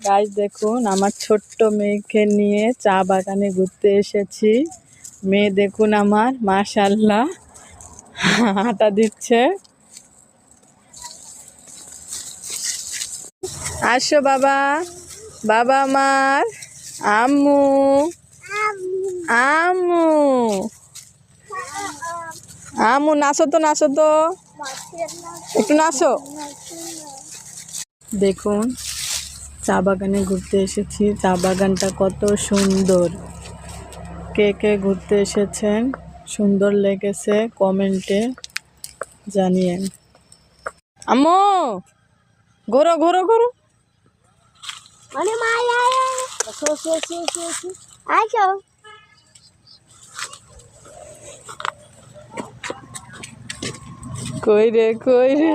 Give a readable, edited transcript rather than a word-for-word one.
Guys দেখুন, আমার ছোট্ট মেয়েকে নিয়ে চা বাগানে ঘুরতে এসেছি। মেয়ে দেখুন আমার, মাশাআল্লাহ, হাঁটা দিচ্ছে। আসো বাবা, বাবা আমার আম্মু, আম্মু, আম্মু নাচো তো, নাচো তো, একটু নাচো। দেখুন, চা বাগানে ঘুরতে এসেছি। চা বাগানটা কত সুন্দর। কে কে ঘুরতে এসেছেন, সুন্দর লেগেছে কমেন্টে জানিয়েন। আম্মু ঘোরো ঘোরো ঘোরো। কই রে কই রে।